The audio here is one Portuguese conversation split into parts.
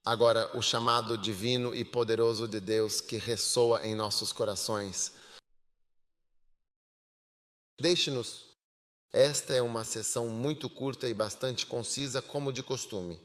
Agora, o chamado divino e poderoso de Deus que ressoa em nossos corações. Deixe-nos. Esta é uma sessão muito curta e bastante concisa, como de costume.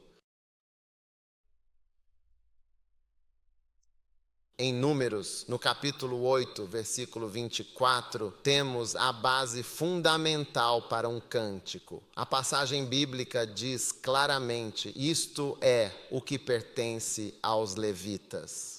Em Números, no capítulo 8, versículo 24, temos a base fundamental para um cântico. A passagem bíblica diz claramente: isto é o que pertence aos levitas.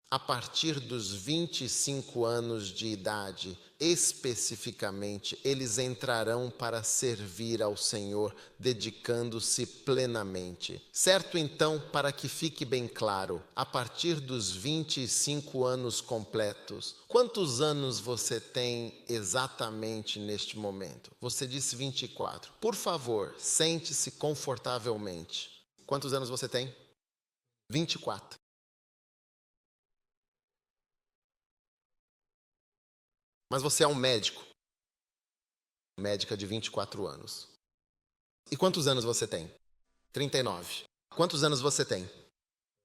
A partir dos 25 anos de idade, especificamente, eles entrarão para servir ao Senhor, dedicando-se plenamente. Certo, então, para que fique bem claro, a partir dos 25 anos completos, quantos anos você tem exatamente neste momento? Você disse 24. Por favor, sente-se confortavelmente. Quantos anos você tem? 24. Mas você é um médico, médica de 24 anos. E quantos anos você tem? 39. Quantos anos você tem?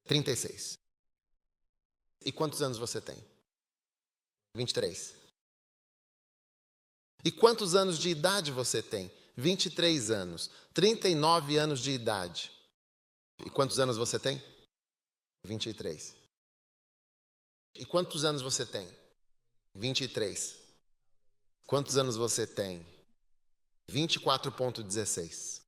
36. E quantos anos você tem? 23. E quantos anos de idade você tem? 23 anos. 39 anos de idade. E quantos anos você tem? 23. E quantos anos você tem? 23. Quantos anos você tem? 24,16.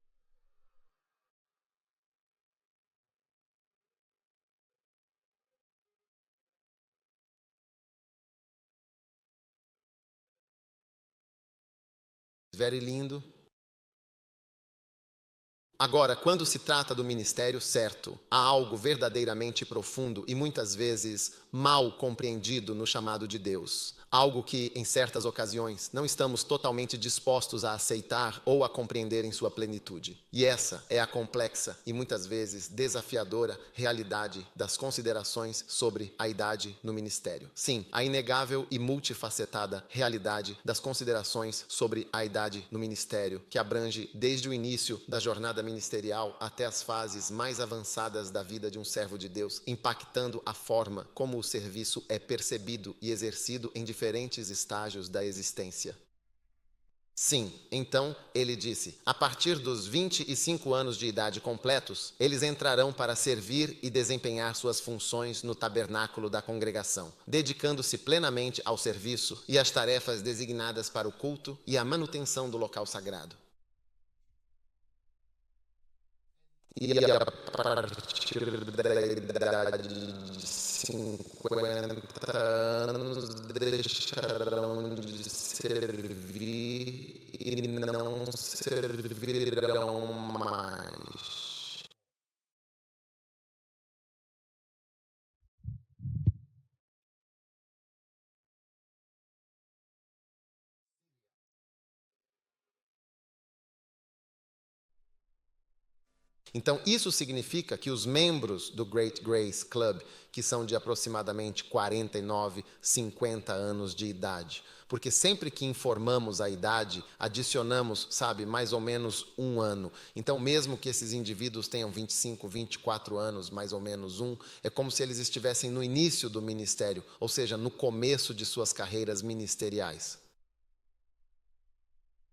Very lindo. Agora, quando se trata do ministério certo, há algo verdadeiramente profundo e muitas vezes mal compreendido no chamado de Deus. Algo que, em certas ocasiões, não estamos totalmente dispostos a aceitar ou a compreender em sua plenitude. E essa é a complexa e muitas vezes desafiadora realidade das considerações sobre a idade no ministério. Sim, a inegável e multifacetada realidade das considerações sobre a idade no ministério, que abrange desde o início da jornada ministerial até as fases mais avançadas da vida de um servo de Deus, impactando a forma como o serviço é percebido e exercido em diferentes estágios da existência. Sim, então ele disse: a partir dos 25 anos de idade completos, eles entrarão para servir e desempenhar suas funções no tabernáculo da congregação, dedicando-se plenamente ao serviço e às tarefas designadas para o culto e a manutenção do local sagrado. E a partir da idade de 50 anos deixarão de servir e não servirão mais. Então, isso significa que os membros do Great Grace Club, que são de aproximadamente 49, 50 anos de idade, porque sempre que informamos a idade, adicionamos, sabe, mais ou menos um ano. Então, mesmo que esses indivíduos tenham 25, 24 anos, mais ou menos é como se eles estivessem no início do ministério, ou seja, no começo de suas carreiras ministeriais.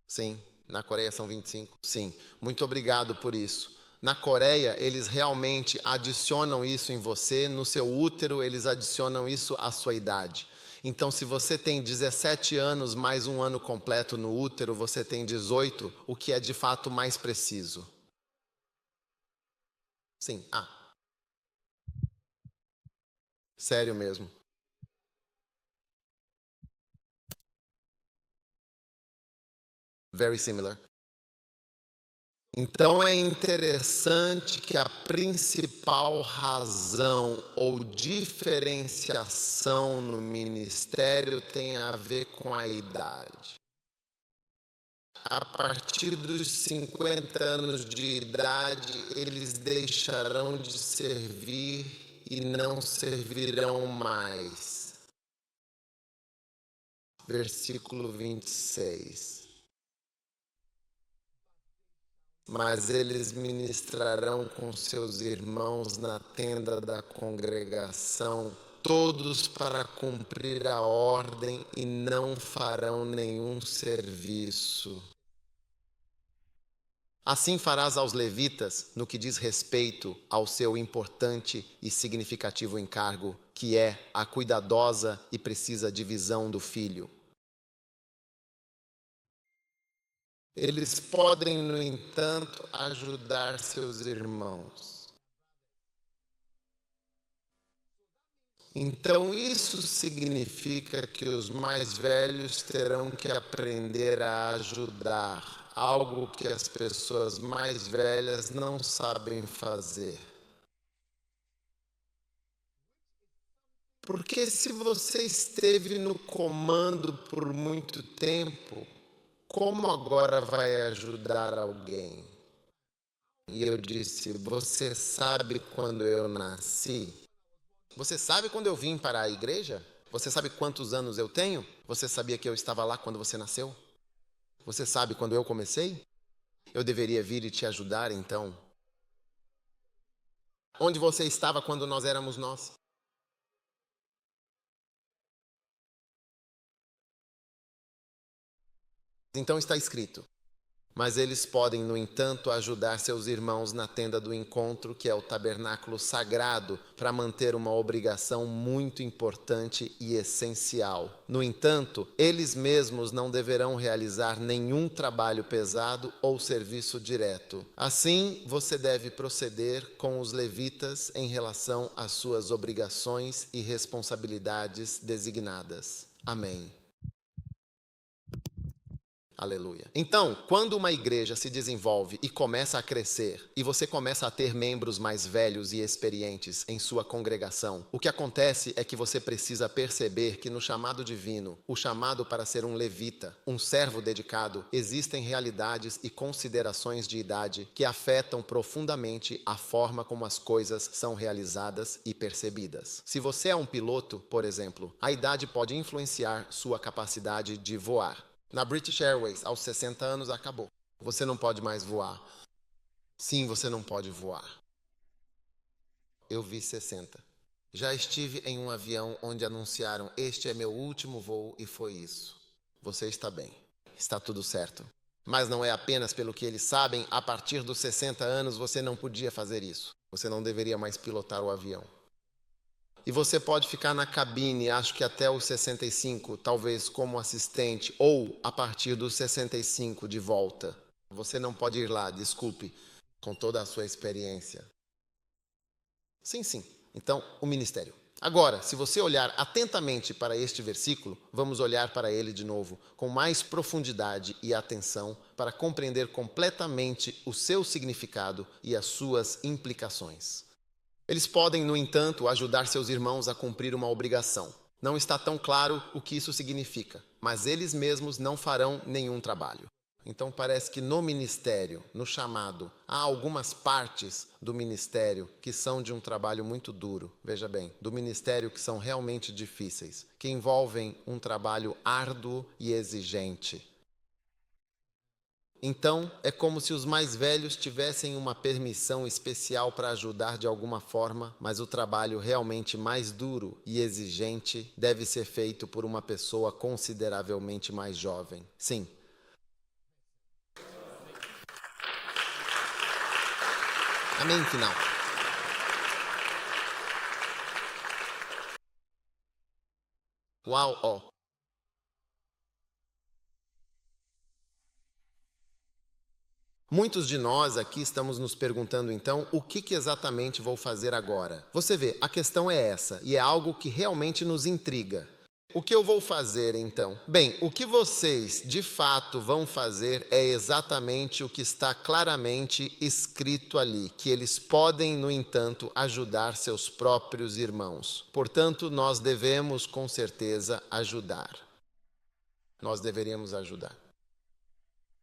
Sim, na Coreia são 25. Sim, muito obrigado por isso. Na Coreia, eles realmente adicionam isso em você, no seu útero, eles adicionam isso à sua idade. Então, se você tem 17 anos mais um ano completo no útero, você tem 18, o que é de fato mais preciso. Sim, sério mesmo. Very similar. Então é interessante que a principal razão ou diferenciação no ministério tem a ver com a idade. A partir dos 50 anos de idade, eles deixarão de servir e não servirão mais. Versículo 26. mas eles ministrarão com seus irmãos na tenda da congregação, todos para cumprir a ordem, e não farão nenhum serviço. Assim farás aos levitas no que diz respeito ao seu importante e significativo encargo, que é a cuidadosa e precisa divisão do filho. Eles podem, no entanto, ajudar seus irmãos. Então, isso significa que os mais velhos terão que aprender a ajudar, algo que as pessoas mais velhas não sabem fazer. Porque se você esteve no comando por muito tempo, como agora vai ajudar alguém? E eu disse, você sabe quando eu nasci? Você sabe quando eu vim para a igreja? Você sabe quantos anos eu tenho? Você sabia que eu estava lá quando você nasceu? Você sabe quando eu comecei? Eu deveria vir e te ajudar, então. Onde você estava quando nós éramos nós? Então está escrito. Mas eles podem, no entanto, ajudar seus irmãos na tenda do encontro, que é o tabernáculo sagrado, para manter uma obrigação muito importante e essencial. No entanto, eles mesmos não deverão realizar nenhum trabalho pesado ou serviço direto. Assim, você deve proceder com os levitas em relação às suas obrigações e responsabilidades designadas. Amém. Aleluia. Então, quando uma igreja se desenvolve e começa a crescer, e você começa a ter membros mais velhos e experientes em sua congregação, o que acontece é que você precisa perceber que no chamado divino, o chamado para ser um levita, um servo dedicado, existem realidades e considerações de idade que afetam profundamente a forma como as coisas são realizadas e percebidas. Se você é um piloto, por exemplo, a idade pode influenciar sua capacidade de voar. Na British Airways, aos 60 anos, acabou. Você não pode mais voar. Sim, você não pode voar. Eu vi 60. Já estive em um avião onde anunciaram: este é meu último voo, e foi isso. Você está bem. Está tudo certo. Mas não é apenas pelo que eles sabem, a partir dos 60 anos você não podia fazer isso. Você não deveria mais pilotar o avião. E você pode ficar na cabine, acho que até os 65, talvez como assistente, ou a partir dos 65 de volta. Você não pode ir lá, desculpe, com toda a sua experiência. Sim, sim. Então, o ministério. Agora, se você olhar atentamente para este versículo, vamos olhar para ele de novo, com mais profundidade e atenção, para compreender completamente o seu significado e as suas implicações. Eles podem, no entanto, ajudar seus irmãos a cumprir uma obrigação. Não está tão claro o que isso significa, mas eles mesmos não farão nenhum trabalho. Então parece que no ministério, no chamado, há algumas partes do ministério que são de um trabalho muito duro. Veja bem, do ministério que são realmente difíceis, que envolvem um trabalho árduo e exigente. Então, é como se os mais velhos tivessem uma permissão especial para ajudar de alguma forma, mas o trabalho realmente mais duro e exigente deve ser feito por uma pessoa consideravelmente mais jovem. Sim. Amém, final. Uau, ó. Muitos de nós aqui estamos nos perguntando então o que exatamente vou fazer agora. Você vê, a questão é essa e é algo que realmente nos intriga. O que eu vou fazer então? Bem, o que vocês de fato vão fazer é exatamente o que está claramente escrito ali, que eles podem, no entanto, ajudar seus próprios irmãos. Portanto, nós devemos com certeza ajudar. Nós deveríamos ajudar.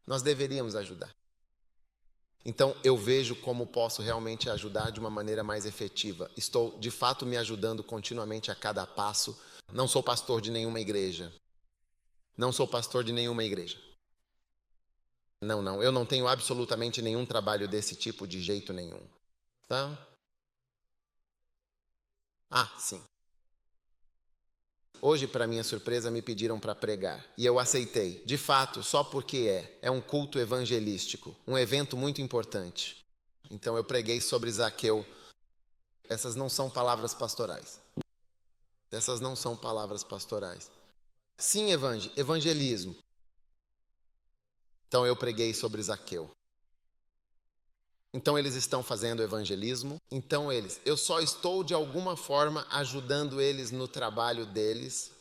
Nós deveríamos ajudar. Então, eu vejo como posso realmente ajudar de uma maneira mais efetiva. Estou, de fato, me ajudando continuamente a cada passo. Não sou pastor de nenhuma igreja. Não sou pastor de nenhuma igreja. Não, não, eu não tenho absolutamente nenhum trabalho desse tipo de jeito nenhum. Tá? Ah, sim. Hoje, para minha surpresa, me pediram para pregar e eu aceitei, de fato, só porque é um culto evangelístico, um evento muito importante. Então eu preguei sobre Zaqueu. Essas não são palavras pastorais. Essas não são palavras pastorais. Sim, evangelismo. Então eu preguei sobre Zaqueu. Então eles estão fazendo evangelismo. Então eu só estou de alguma forma ajudando eles no trabalho deles,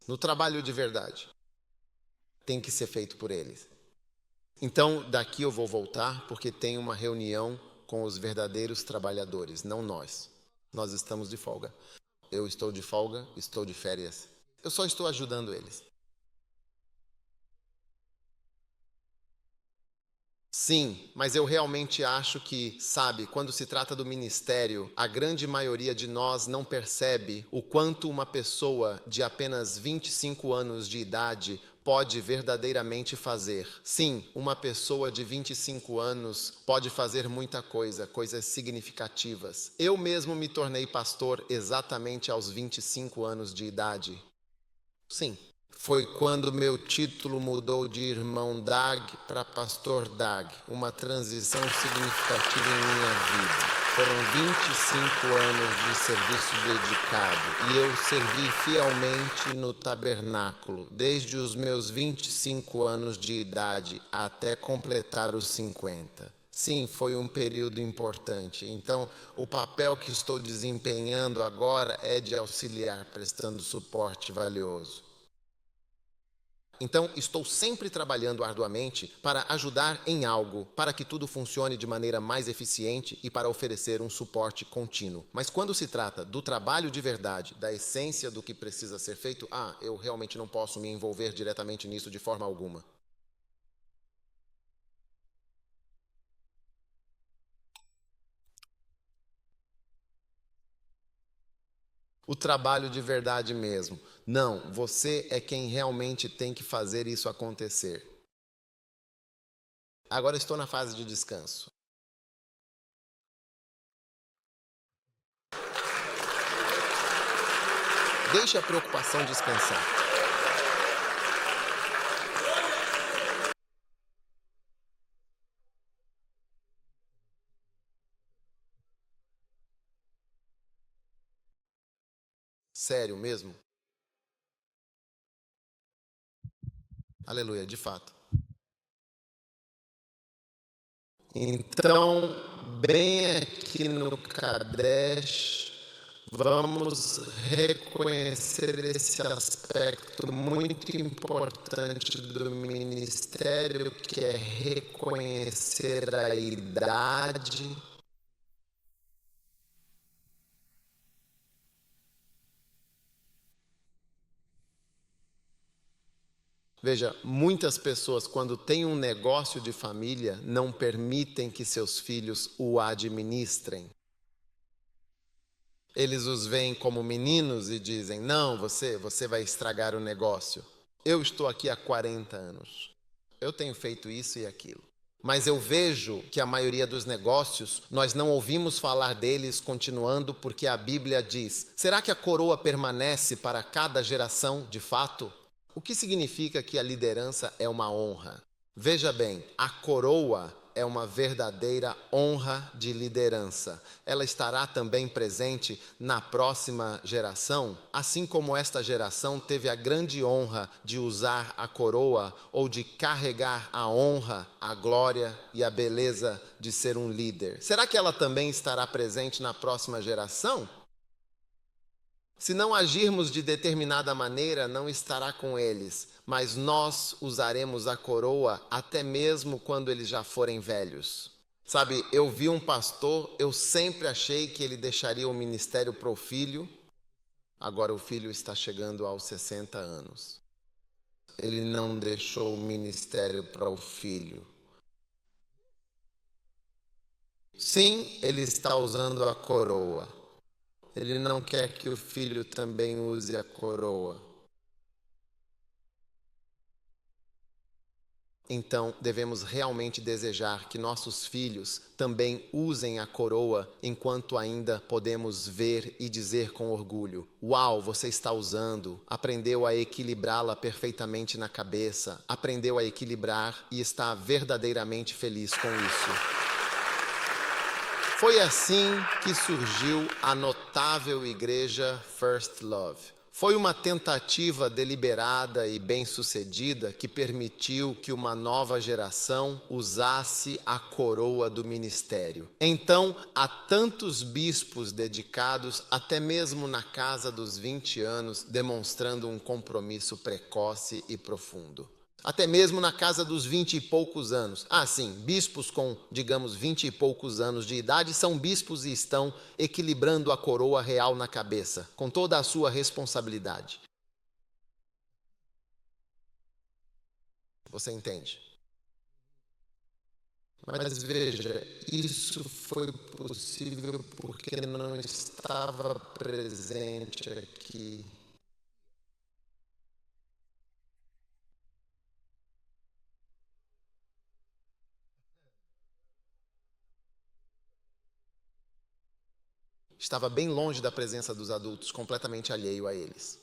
no trabalho de verdade. Tem que ser feito por eles. Então daqui eu vou voltar porque tem uma reunião com os verdadeiros trabalhadores, não nós. Nós estamos de folga. Eu estou de folga, estou de férias. Eu só estou ajudando eles. Sim, mas eu realmente acho que, sabe, quando se trata do ministério, a grande maioria de nós não percebe o quanto uma pessoa de apenas 25 anos de idade pode verdadeiramente fazer. Sim, uma pessoa de 25 anos pode fazer muita coisa, coisas significativas. Eu mesmo me tornei pastor exatamente aos 25 anos de idade. Sim. Foi quando meu título mudou de irmão Dag para pastor Dag, uma transição significativa em minha vida. Foram 25 anos de serviço dedicado e eu servi fielmente no tabernáculo, desde os meus 25 anos de idade até completar os 50. Sim, foi um período importante. Então, o papel que estou desempenhando agora é de auxiliar, prestando suporte valioso. Então, estou sempre trabalhando arduamente para ajudar em algo, para que tudo funcione de maneira mais eficiente e para oferecer um suporte contínuo. Mas quando se trata do trabalho de verdade, da essência do que precisa ser feito, eu realmente não posso me envolver diretamente nisso de forma alguma. O trabalho de verdade mesmo. Não, você é quem realmente tem que fazer isso acontecer. Agora estou na fase de descanso. Deixe a preocupação descansar. Sério mesmo? Aleluia, de fato. Então, bem aqui no Kadesh, vamos reconhecer esse aspecto muito importante do ministério, que é reconhecer a idade. Veja, muitas pessoas, quando têm um negócio de família, não permitem que seus filhos o administrem. Eles os veem como meninos e dizem: não, você vai estragar o negócio. Eu estou aqui há 40 anos. Eu tenho feito isso e aquilo. Mas eu vejo que a maioria dos negócios, nós não ouvimos falar deles continuando porque a Bíblia diz: será que a coroa permanece para cada geração de fato? O que significa que a liderança é uma honra? Veja bem, a coroa é uma verdadeira honra de liderança. Ela estará também presente na próxima geração, assim como esta geração teve a grande honra de usar a coroa ou de carregar a honra, a glória e a beleza de ser um líder. Será que ela também estará presente na próxima geração? Se não agirmos de determinada maneira, não estará com eles, mas nós usaremos a coroa até mesmo quando eles já forem velhos. Sabe, eu vi um pastor, eu sempre achei que ele deixaria o ministério para o filho, agora o filho está chegando aos 60 anos. Ele não deixou o ministério para o filho. Sim, ele está usando a coroa. Ele não quer que o filho também use a coroa. então devemos realmente desejar que nossos filhos também usem a coroa enquanto ainda podemos ver e dizer com orgulho: uau, você está usando, aprendeu a equilibrá-la perfeitamente na cabeça, aprendeu a equilibrar e está verdadeiramente feliz com isso. Foi assim que surgiu a notável igreja First Love. Foi uma tentativa deliberada e bem-sucedida que permitiu que uma nova geração usasse a coroa do ministério. Então, há tantos bispos dedicados, até mesmo na casa dos 20 anos, demonstrando um compromisso precoce e profundo. Até mesmo na casa dos 20 e poucos anos. Ah, sim, bispos com, digamos, 20 e poucos anos de idade são bispos e estão equilibrando a coroa real na cabeça, com toda a sua responsabilidade. Você entende? Mas veja, isso foi possível porque não estava presente aqui. Estava bem longe da presença dos adultos, completamente alheio a eles.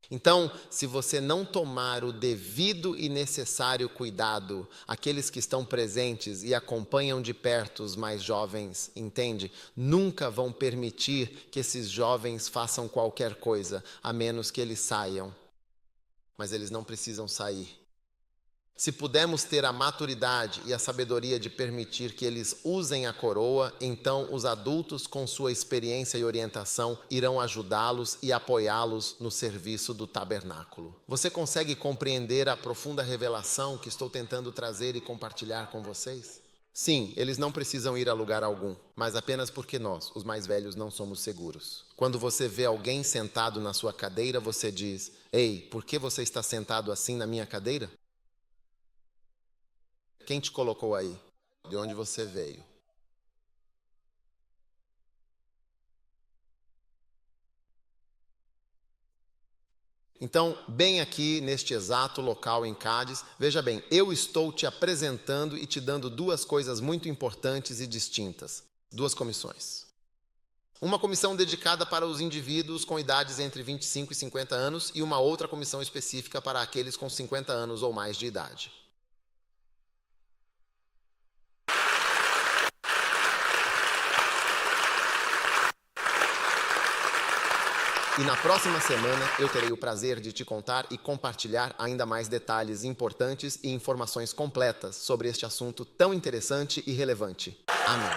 Então, se você não tomar o devido e necessário cuidado, aqueles que estão presentes e acompanham de perto os mais jovens, entende? Nunca vão permitir que esses jovens façam qualquer coisa, a menos que eles saiam. Mas eles não precisam sair. Se pudermos ter a maturidade e a sabedoria de permitir que eles usem a coroa, então os adultos, com sua experiência e orientação, irão ajudá-los e apoiá-los no serviço do tabernáculo. Você consegue compreender a profunda revelação que estou tentando trazer e compartilhar com vocês? Sim, eles não precisam ir a lugar algum, mas apenas porque nós, os mais velhos, não somos seguros. Quando você vê alguém sentado na sua cadeira, você diz: ei, por que você está sentado assim na minha cadeira? Quem te colocou aí? De onde você veio? Então, bem aqui neste exato local em Cádiz, veja bem, eu estou te apresentando e te dando duas coisas muito importantes e distintas. Duas comissões. Uma comissão dedicada para os indivíduos com idades entre 25 e 50 anos e uma outra comissão específica para aqueles com 50 anos ou mais de idade. E na próxima semana eu terei o prazer de te contar e compartilhar ainda mais detalhes importantes e informações completas sobre este assunto tão interessante e relevante. Amém.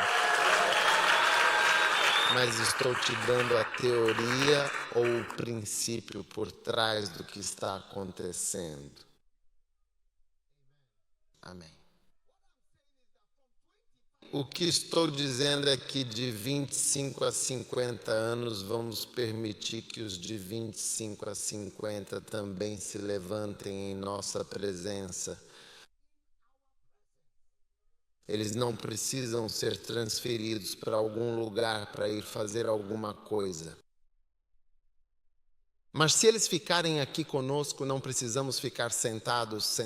Mas estou te dando a teoria ou o princípio por trás do que está acontecendo. Amém. O que estou dizendo é que de 25 a 50 anos vamos permitir que os de 25 a 50 também se levantem em nossa presença. Eles não precisam ser transferidos para algum lugar para ir fazer alguma coisa. Mas se eles ficarem aqui conosco, não precisamos ficar sentados.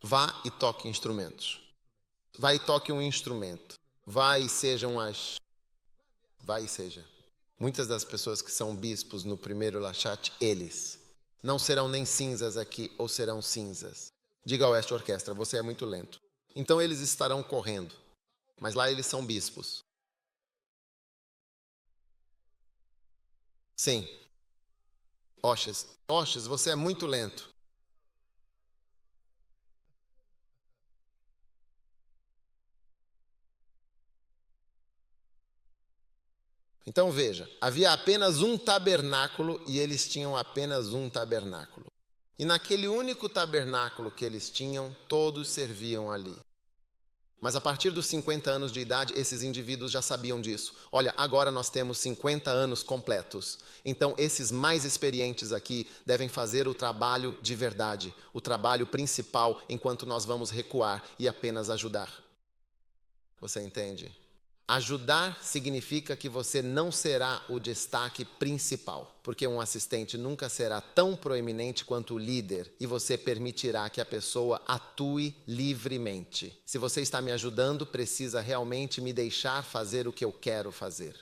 Vá e toque instrumentos. Vá e toque um instrumento. Vá e seja. Muitas das pessoas que são bispos no primeiro Lachate, eles não serão nem cinzas aqui, ou serão cinzas. Diga ao Oeste Orquestra, você é muito lento. Então eles estarão correndo, mas lá eles são bispos. Sim. Oches, você é muito lento. Então veja, havia apenas um tabernáculo e eles tinham apenas um tabernáculo. E naquele único tabernáculo que eles tinham, todos serviam ali. Mas a partir dos 50 anos de idade, esses indivíduos já sabiam disso. Olha, agora nós temos 50 anos completos. Então, esses mais experientes aqui devem fazer o trabalho de verdade, o trabalho principal, enquanto nós vamos recuar e apenas ajudar. Você entende? Ajudar significa que você não será o destaque principal, porque um assistente nunca será tão proeminente quanto o líder e você permitirá que a pessoa atue livremente. Se você está me ajudando, precisa realmente me deixar fazer o que eu quero fazer.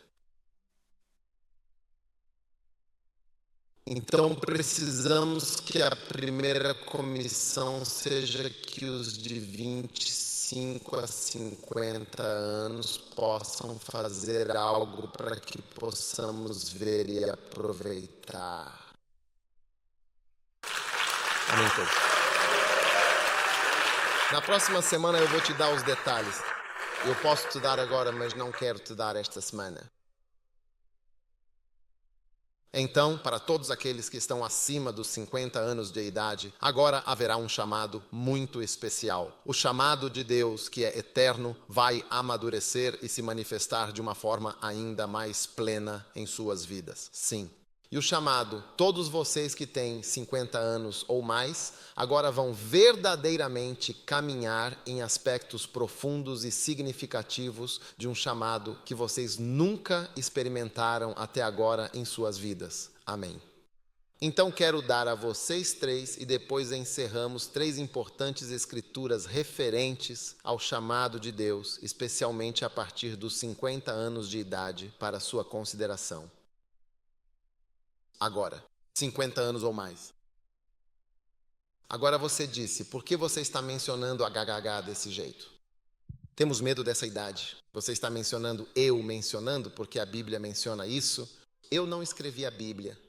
Então, precisamos que a primeira comissão seja que os de 25 a 50 anos possam fazer algo para que possamos ver e aproveitar. Amém, todos. Na próxima semana eu vou te dar os detalhes. Eu posso te dar agora, mas não quero te dar esta semana. Então, para todos aqueles que estão acima dos 50 anos de idade, agora haverá um chamado muito especial. O chamado de Deus, que é eterno, vai amadurecer e se manifestar de uma forma ainda mais plena em suas vidas. Sim. E o chamado, todos vocês que têm 50 anos ou mais, agora vão verdadeiramente caminhar em aspectos profundos e significativos de um chamado que vocês nunca experimentaram até agora em suas vidas. Amém. Então quero dar a vocês três e depois encerramos 3 importantes escrituras referentes ao chamado de Deus, especialmente a partir dos 50 anos de idade, para sua consideração. Agora, 50 anos ou mais. Agora você disse, por que você está mencionando a HHH desse jeito? Temos medo dessa idade. Você está mencionando porque a Bíblia menciona isso. Eu não escrevi a Bíblia.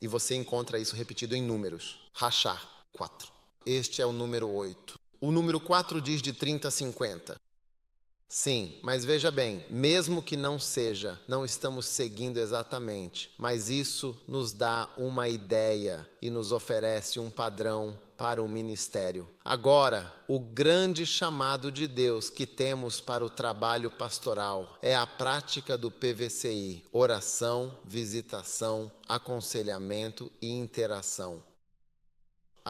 E você encontra isso repetido em números. Rachar, 4. Este é o número 8. O número 4 diz de 30 a 50. Sim, mas veja bem, mesmo que não seja, não estamos seguindo exatamente, mas isso nos dá uma ideia e nos oferece um padrão para o ministério. Agora, o grande chamado de Deus que temos para o trabalho pastoral é a prática do PVCI: oração, visitação, aconselhamento e interação.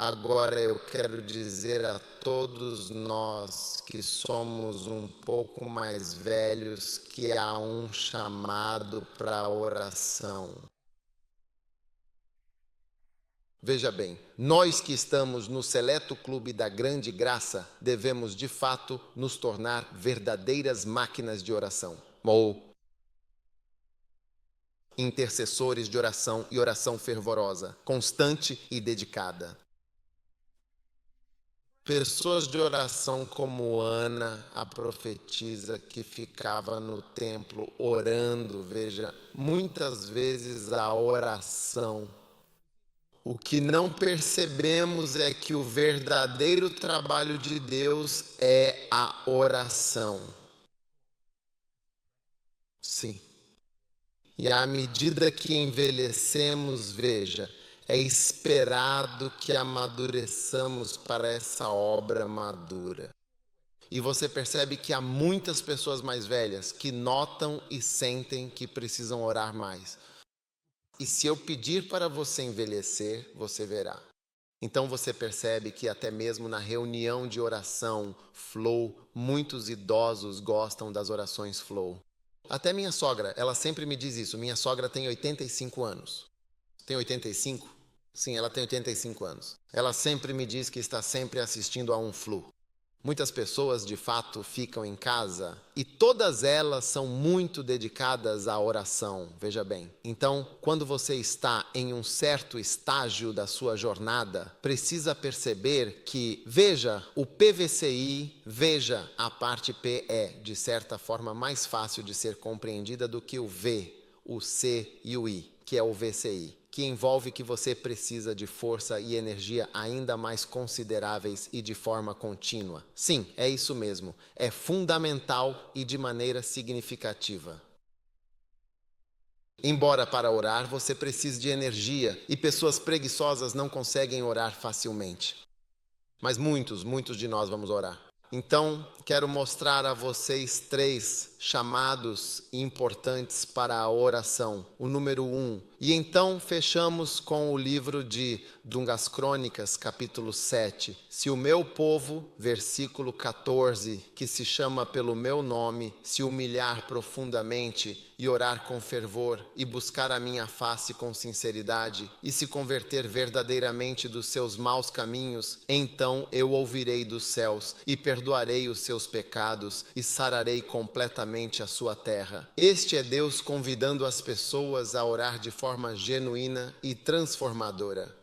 Agora eu quero dizer a todos nós que somos um pouco mais velhos que há um chamado para a oração. Veja bem, nós que estamos no seleto clube da grande graça devemos de fato nos tornar verdadeiras máquinas de oração, ou intercessores de oração e oração fervorosa, constante e dedicada. Pessoas de oração como Ana, a profetisa que ficava no templo orando, veja, muitas vezes a oração. O que não percebemos é que o verdadeiro trabalho de Deus é a oração. Sim. E à medida que envelhecemos, veja, é esperado que amadureçamos para essa obra madura. E você percebe que há muitas pessoas mais velhas que notam e sentem que precisam orar mais. E se eu pedir para você envelhecer, você verá. Então você percebe que até mesmo na reunião de oração flow, muitos idosos gostam das orações flow. Até minha sogra, ela sempre me diz isso. Minha sogra tem 85 anos. Tem 85? Sim, ela tem 85 anos. Ela sempre me diz que está sempre assistindo a um flow. Muitas pessoas, de fato, ficam em casa e todas elas são muito dedicadas à oração, veja bem. Então, quando você está em um certo estágio da sua jornada, precisa perceber que, veja, o PVCI, veja, a parte P é, de certa forma, mais fácil de ser compreendida do que o V, o C e o I, que é o VCI. Que envolve que você precisa de força e energia ainda mais consideráveis e de forma contínua. Sim, é isso mesmo. É fundamental e de maneira significativa. Embora para orar você precise de energia e pessoas preguiçosas não conseguem orar facilmente. Mas muitos de nós vamos orar. Então, quero mostrar a vocês 3 chamados importantes para a oração. O número 1 E então fechamos com o livro de Dungas Crônicas, capítulo 7. Se o meu povo, versículo 14, que se chama pelo meu nome, se humilhar profundamente e orar com fervor e buscar a minha face com sinceridade e se converter verdadeiramente dos seus maus caminhos, então eu ouvirei dos céus e perdoarei os seus pecados e sararei completamente a sua terra. Este é Deus convidando as pessoas a orar de forma genuína e transformadora.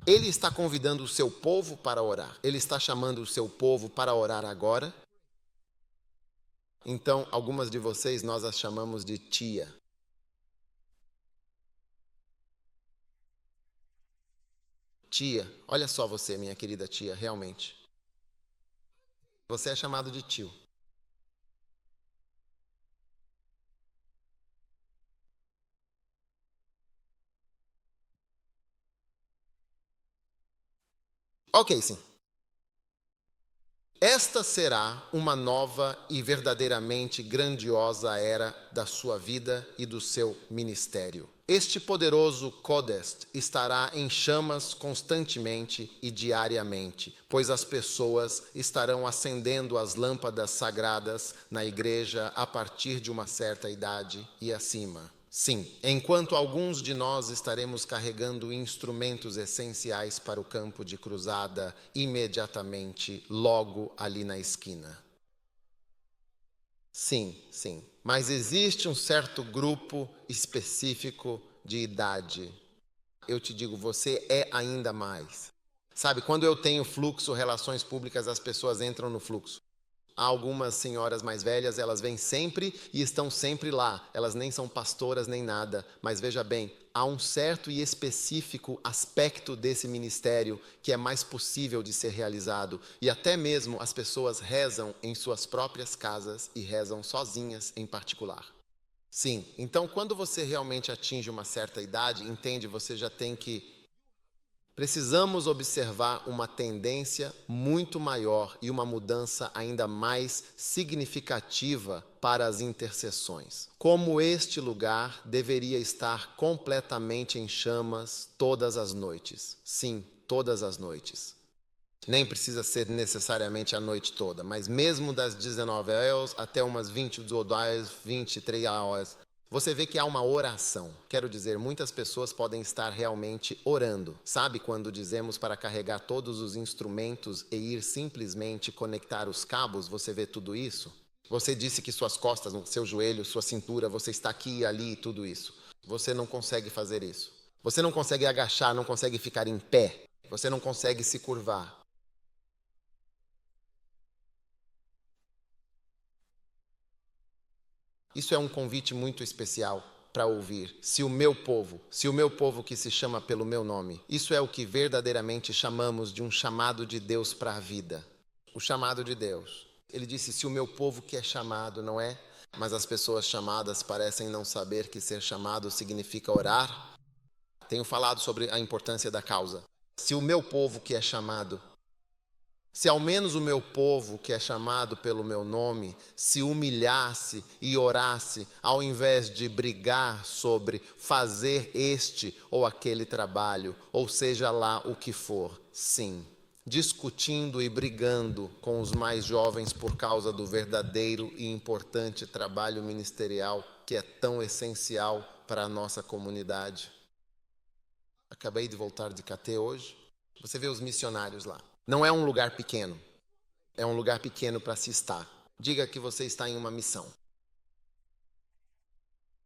Ele está convidando o seu povo para orar. Ele está chamando o seu povo para orar agora. Então, algumas de vocês nós as chamamos de tia. Tia, olha só você, minha querida tia, realmente. Você é chamado de tio. Ok, sim. Esta será uma nova e verdadeiramente grandiosa era da sua vida e do seu ministério. Este poderoso Kodesh estará em chamas constantemente e diariamente, pois as pessoas estarão acendendo as lâmpadas sagradas na igreja a partir de uma certa idade e acima. Sim, enquanto alguns de nós estaremos carregando instrumentos essenciais para o campo de cruzada imediatamente, logo ali na esquina. Sim, sim. Mas existe um certo grupo específico de idade. Eu te digo, você é ainda mais. Sabe, quando eu tenho fluxo, relações públicas, as pessoas entram no fluxo. Há algumas senhoras mais velhas, elas vêm sempre e estão sempre lá. Elas nem são pastoras nem nada. Mas veja bem, há um certo e específico aspecto desse ministério que é mais possível de ser realizado. E até mesmo as pessoas rezam em suas próprias casas e rezam sozinhas em particular. Sim, então quando você realmente atinge uma certa idade, entende, você já tem que... Precisamos observar uma tendência muito maior e uma mudança ainda mais significativa para as intercessões. Como este lugar deveria estar completamente em chamas todas as noites. Sim, todas as noites. Nem precisa ser necessariamente a noite toda, mas mesmo das 19 horas até umas 22 horas, 23 horas. Você vê que há uma oração. Quero dizer, muitas pessoas podem estar realmente orando. Sabe quando dizemos para carregar todos os instrumentos e ir simplesmente conectar os cabos? Você vê tudo isso? Você disse que suas costas, seu joelho, sua cintura, você está aqui e ali e tudo isso. Você não consegue fazer isso. Você não consegue agachar, não consegue ficar em pé. Você não consegue se curvar. Isso é um convite muito especial para ouvir. Se o meu povo que se chama pelo meu nome, isso é o que verdadeiramente chamamos de um chamado de Deus para a vida. O chamado de Deus. Ele disse, se o meu povo que é chamado, não é? Mas as pessoas chamadas parecem não saber que ser chamado significa orar. Tenho falado sobre a importância da causa. Se o meu povo que é chamado, se ao menos o meu povo, que é chamado pelo meu nome, se humilhasse e orasse, ao invés de brigar sobre fazer este ou aquele trabalho, ou seja lá o que for, sim, discutindo e brigando com os mais jovens por causa do verdadeiro e importante trabalho ministerial que é tão essencial para a nossa comunidade. Acabei de voltar de Catê hoje. Você vê os missionários lá. Não é um lugar pequeno. É um lugar pequeno para se estar. Diga que você está em uma missão.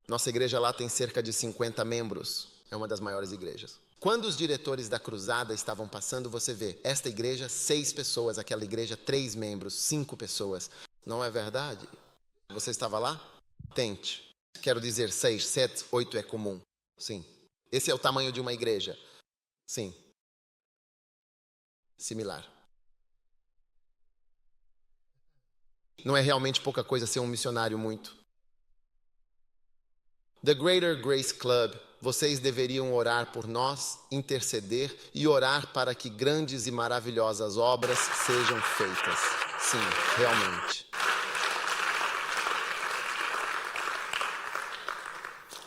Nossa igreja lá tem cerca de 50 membros. É uma das maiores igrejas. Quando os diretores da cruzada estavam passando, você vê, esta igreja, 6 pessoas, aquela igreja, 3 membros, 5 pessoas. Não é verdade? Você estava lá? Tente. Quero dizer, 6, 7, 8 é comum. Sim. Esse é o tamanho de uma igreja. Sim. Similar. Não é realmente pouca coisa ser um missionário muito. The Greater Grace Club, vocês deveriam orar por nós, interceder e orar para que grandes e maravilhosas obras sejam feitas. Sim, realmente.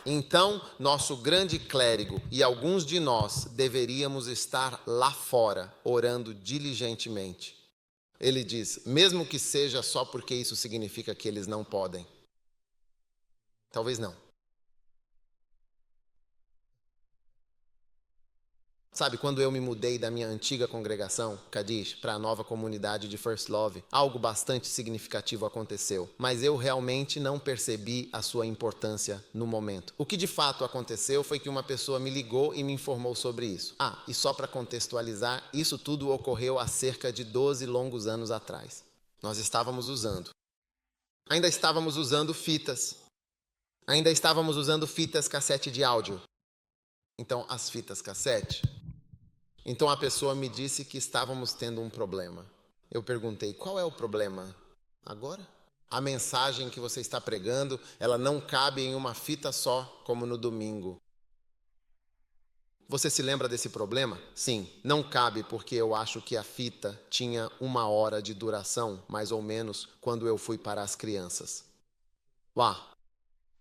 Então, nosso grande clérigo e alguns de nós deveríamos estar lá fora, orando diligentemente. Ele diz, mesmo que seja só porque isso significa que eles não podem. Talvez não. Sabe, quando eu me mudei da minha antiga congregação, Kadish, para a nova comunidade de First Love, algo bastante significativo aconteceu, mas eu realmente não percebi a sua importância no momento. O que de fato aconteceu foi que uma pessoa me ligou e me informou sobre isso. E só para contextualizar, isso tudo ocorreu há cerca de 12 longos anos atrás. Nós ainda estávamos usando fitas cassete de áudio. Então, as fitas cassete. Então a pessoa me disse que estávamos tendo um problema. Eu perguntei, qual é o problema? Agora? A mensagem que você está pregando, ela não cabe em uma fita só, como no domingo. Você se lembra desse problema? Sim, não cabe porque eu acho que a fita tinha 1 hora de duração, mais ou menos, quando eu fui para as crianças.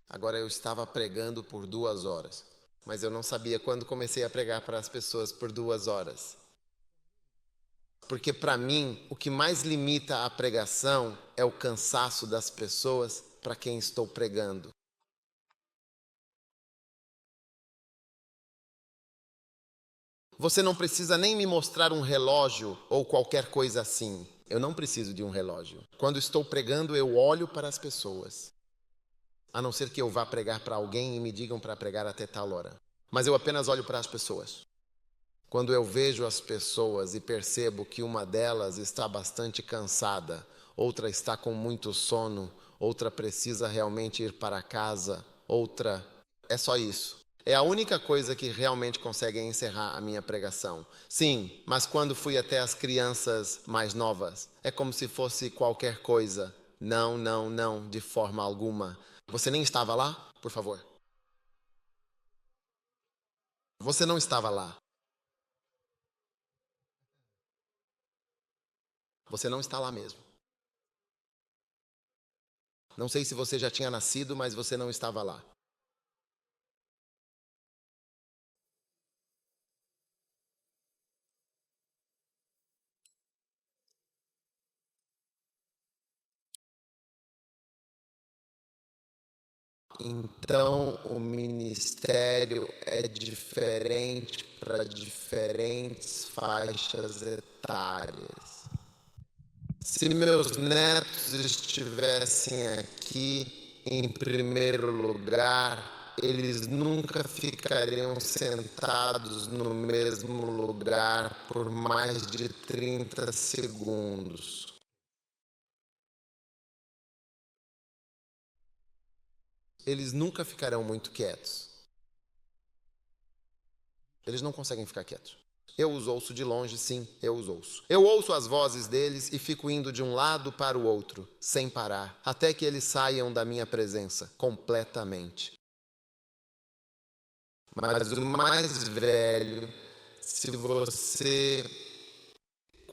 Agora eu estava pregando por 2 horas. Mas eu não sabia quando comecei a pregar para as pessoas por 2 horas. Porque para mim, o que mais limita a pregação é o cansaço das pessoas para quem estou pregando. Você não precisa nem me mostrar um relógio ou qualquer coisa assim. Eu não preciso de um relógio. Quando estou pregando, eu olho para as pessoas. A não ser que eu vá pregar para alguém e me digam para pregar até tal hora. Mas eu apenas olho para as pessoas. Quando eu vejo as pessoas e percebo que uma delas está bastante cansada, outra está com muito sono, outra precisa realmente ir para casa, outra... É só isso. É a única coisa que realmente consegue encerrar a minha pregação. Sim, mas quando fui até as crianças mais novas, é como se fosse qualquer coisa. Não, não, não, de forma alguma. Você nem estava lá? Por favor. Você não estava lá. Você não está lá mesmo. Não sei se você já tinha nascido, mas você não estava lá. Então, o ministério é diferente para diferentes faixas etárias. Se meus netos estivessem aqui, em primeiro lugar, eles nunca ficariam sentados no mesmo lugar por mais de 30 segundos. Eles nunca ficarão muito quietos. Eles não conseguem ficar quietos. Eu os ouço de longe, sim, eu os ouço. Eu ouço as vozes deles e fico indo de um lado para o outro, sem parar, até que eles saiam da minha presença, completamente. Mas o mais velho, se você,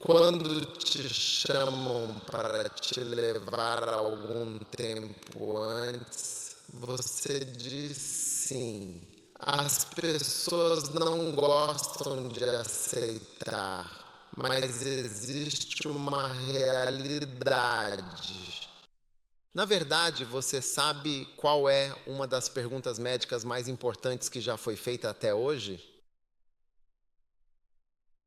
quando te chamam para te levar algum tempo antes, você diz sim. As pessoas não gostam de aceitar, mas existe uma realidade. Na verdade, você sabe qual é uma das perguntas médicas mais importantes que já foi feita até hoje?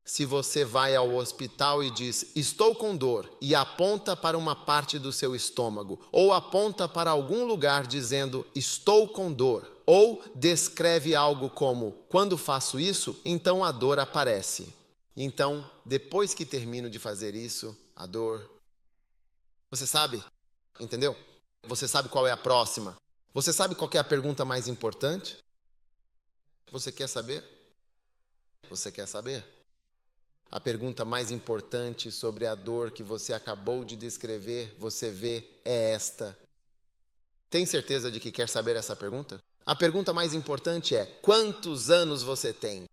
Se você vai ao hospital e diz, estou com dor, e aponta para uma parte do seu estômago, ou aponta para algum lugar dizendo, estou com dor, ou descreve algo como, quando faço isso, então a dor aparece. Então, depois que termino de fazer isso, a dor... Você sabe? Entendeu? Você sabe qual é a próxima? Você sabe qual é a pergunta mais importante? Você quer saber? Você quer saber? A pergunta mais importante sobre a dor que você acabou de descrever, você vê, é esta. Tem certeza de que quer saber essa pergunta? A pergunta mais importante é: quantos anos você tem?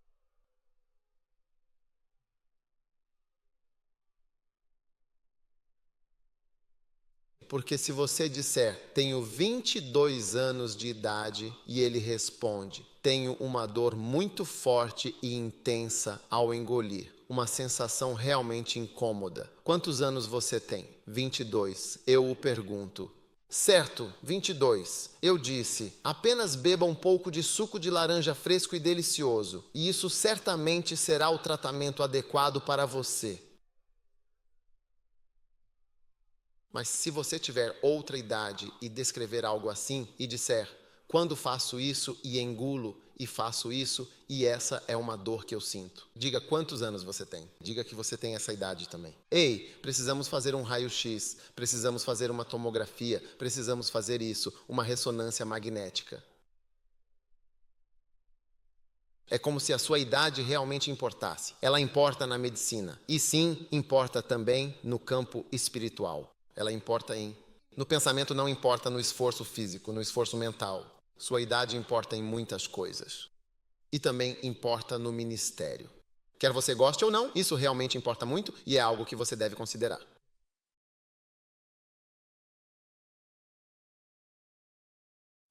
Porque se você disser, tenho 22 anos de idade, e ele responde, tenho uma dor muito forte e intensa ao engolir, uma sensação realmente incômoda. Quantos anos você tem? 22. Eu o pergunto. Certo, 22. Eu disse, apenas beba um pouco de suco de laranja fresco e delicioso, e isso certamente será o tratamento adequado para você. Mas se você tiver outra idade e descrever algo assim e disser, quando faço isso e engulo e faço isso e essa é uma dor que eu sinto. Diga quantos anos você tem. Diga que você tem essa idade também. Ei, precisamos fazer um raio-x, precisamos fazer uma tomografia, precisamos fazer isso, uma ressonância magnética. É como se a sua idade realmente importasse. Ela importa na medicina. E sim, importa também no campo espiritual. Ela importa no pensamento, não importa no esforço físico, no esforço mental. Sua idade importa em muitas coisas. E também importa no ministério. Quer você goste ou não, isso realmente importa muito e é algo que você deve considerar.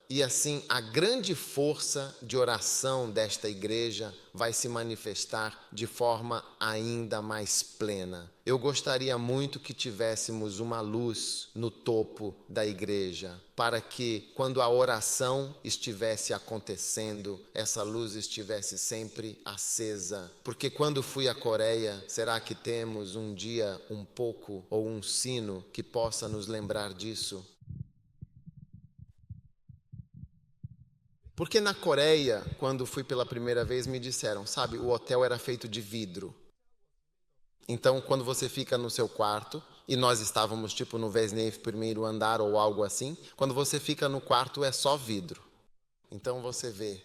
E assim, a grande força de oração desta igreja vai se manifestar de forma ainda mais plena. Eu gostaria muito que tivéssemos uma luz no topo da igreja, para que, quando a oração estivesse acontecendo, essa luz estivesse sempre acesa. Porque quando fui à Coreia, será que temos um dia um pouco ou um sino que possa nos lembrar disso? Porque na Coreia, quando fui pela primeira vez, me disseram, sabe, o hotel era feito de vidro. Então, quando você fica no seu quarto, e nós estávamos tipo no Vesneif primeiro andar ou algo assim, quando você fica no quarto é só vidro. Então você vê.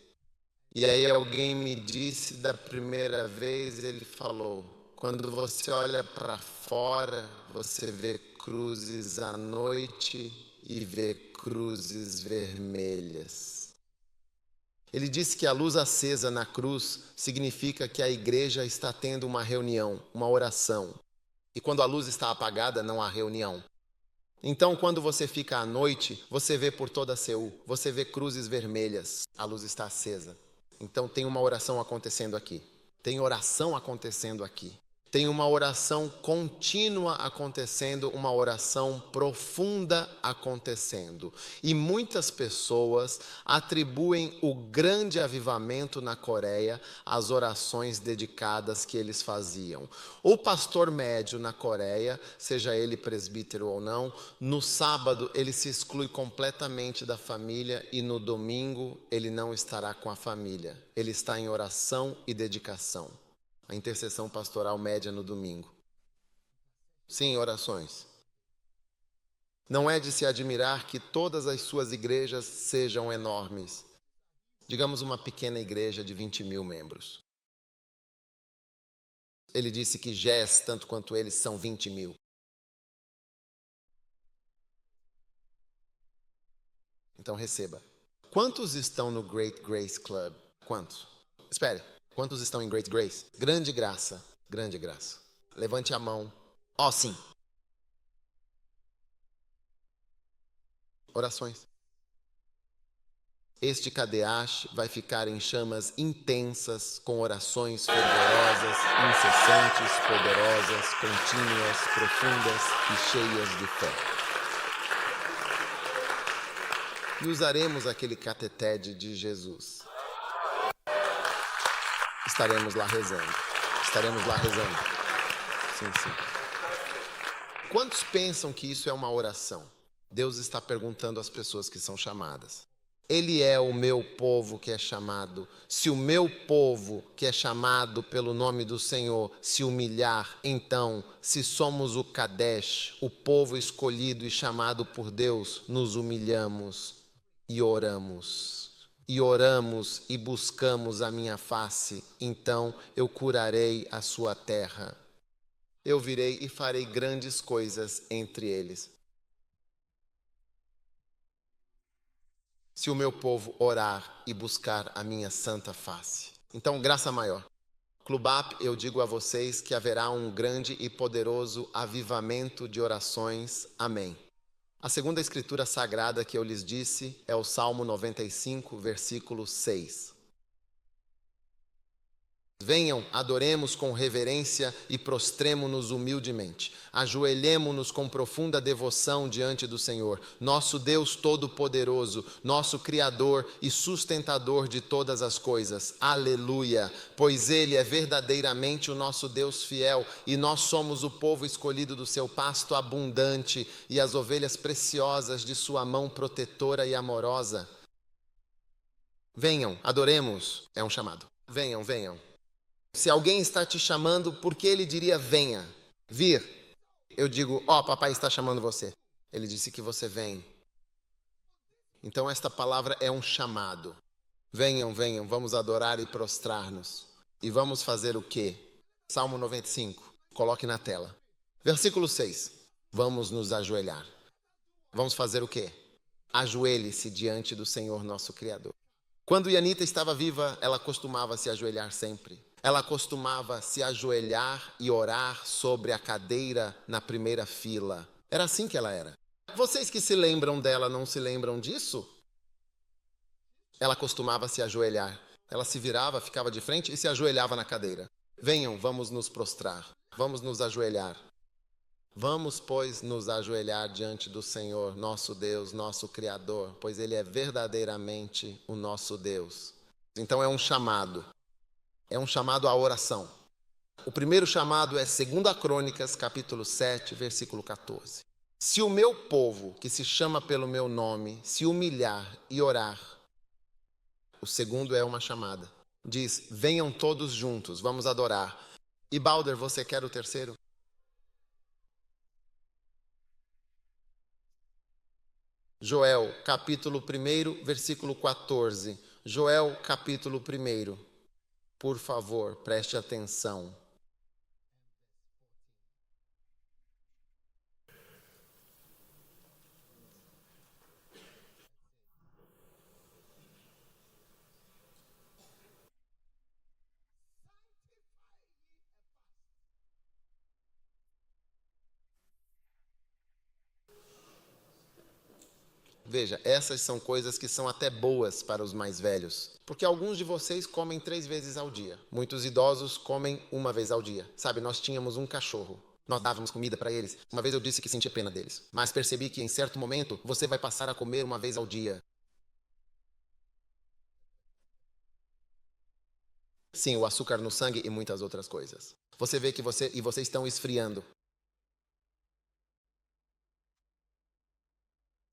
E aí alguém me disse da primeira vez, ele falou, quando você olha para fora, você vê cruzes à noite e vê cruzes vermelhas. Ele disse que a luz acesa na cruz significa que a igreja está tendo uma reunião, uma oração. E quando a luz está apagada, não há reunião. Então, quando você fica à noite, você vê por toda Seul, você vê cruzes vermelhas, a luz está acesa. Então, tem uma oração acontecendo aqui. Tem oração acontecendo aqui. Tem uma oração contínua acontecendo, uma oração profunda acontecendo. E muitas pessoas atribuem o grande avivamento na Coreia às orações dedicadas que eles faziam. O pastor médio na Coreia, seja ele presbítero ou não, no sábado ele se exclui completamente da família e no domingo ele não estará com a família. Ele está em oração e dedicação. A intercessão pastoral média no domingo. Sim, orações. Não é de se admirar que todas as suas igrejas sejam enormes. Digamos uma pequena igreja de 20 mil membros. Ele disse que Jés, tanto quanto eles, são 20 mil. Então receba. Quantos estão no Great Grace Club? Quantos? Espere. Quantos estão em Great Grace? Grande graça. Grande graça. Levante a mão. Ó, sim. Orações. Este Kadeash vai ficar em chamas intensas, com orações fervorosas, incessantes, poderosas, contínuas, profundas e cheias de fé. E usaremos aquele cateted de Jesus. Estaremos lá rezando. Estaremos lá rezando. Sim, sim. Quantos pensam que isso é uma oração? Deus está perguntando às pessoas que são chamadas. Ele é o meu povo que é chamado. Se o meu povo que é chamado pelo nome do Senhor se humilhar, então, se somos o Kadesh, o povo escolhido e chamado por Deus, nos humilhamos e oramos. E oramos e buscamos a minha face, então eu curarei a sua terra. Eu virei e farei grandes coisas entre eles. Se o meu povo orar e buscar a minha santa face. Então, graça maior. Clubap, eu digo a vocês que haverá um grande e poderoso avivamento de orações. Amém. A segunda escritura sagrada que eu lhes disse é o Salmo 95, versículo 6. Venham, adoremos com reverência e prostremo-nos humildemente. Ajoelhemo-nos com profunda devoção diante do Senhor, nosso Deus Todo-Poderoso, nosso Criador e sustentador de todas as coisas. Aleluia! Pois Ele é verdadeiramente o nosso Deus fiel e nós somos o povo escolhido do seu pasto abundante e as ovelhas preciosas de sua mão protetora e amorosa. Venham, adoremos, é um chamado. Venham, venham. Se alguém está te chamando, por que ele diria venha? Vir. Eu digo, papai está chamando você. Ele disse que você vem. Então esta palavra é um chamado. Venham, venham, vamos adorar e prostrar-nos. E vamos fazer o quê? Salmo 95, coloque na tela. Versículo 6, vamos nos ajoelhar. Vamos fazer o quê? Ajoelhe-se diante do Senhor nosso Criador. Quando Yanita estava viva, ela costumava se ajoelhar sempre. Ela costumava se ajoelhar e orar sobre a cadeira na primeira fila. Era assim que ela era. Vocês que se lembram dela não se lembram disso? Ela costumava se ajoelhar. Ela se virava, ficava de frente e se ajoelhava na cadeira. Venham, vamos nos prostrar. Vamos nos ajoelhar. Vamos, pois, nos ajoelhar diante do Senhor, nosso Deus, nosso Criador, pois Ele é verdadeiramente o nosso Deus. Então é um chamado. É um chamado à oração. O primeiro chamado é 2 Crônicas, capítulo 7, versículo 14. Se o meu povo, que se chama pelo meu nome, se humilhar e orar. O segundo é uma chamada. Diz, venham todos juntos, vamos adorar. E Balder, você quer o terceiro? Joel, capítulo 1, versículo 14. Joel, capítulo 1. Por favor, preste atenção. Veja, essas são coisas que são até boas para os mais velhos. Porque alguns de vocês comem 3 vezes ao dia. Muitos idosos comem 1 vez ao dia. Sabe, nós tínhamos um cachorro. Nós dávamos comida para eles. Uma vez eu disse que sentia pena deles. Mas percebi que em certo momento você vai passar a comer 1 vez ao dia. Sim, o açúcar no sangue e muitas outras coisas. Você vê que vocês estão esfriando.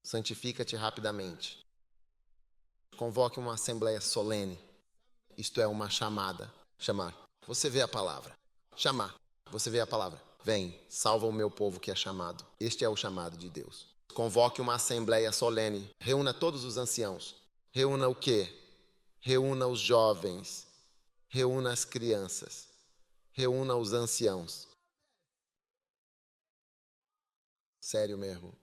Santifica-te rapidamente. Convoque uma assembleia solene. Isto é uma chamada. Chamar. Você vê a palavra. Chamar. Você vê a palavra. Vem, salva o meu povo que é chamado. Este é o chamado de Deus. Convoque uma assembleia solene. Reúna todos os anciãos. Reúna o quê? Reúna os jovens. Reúna as crianças. Reúna os anciãos. Sério mesmo.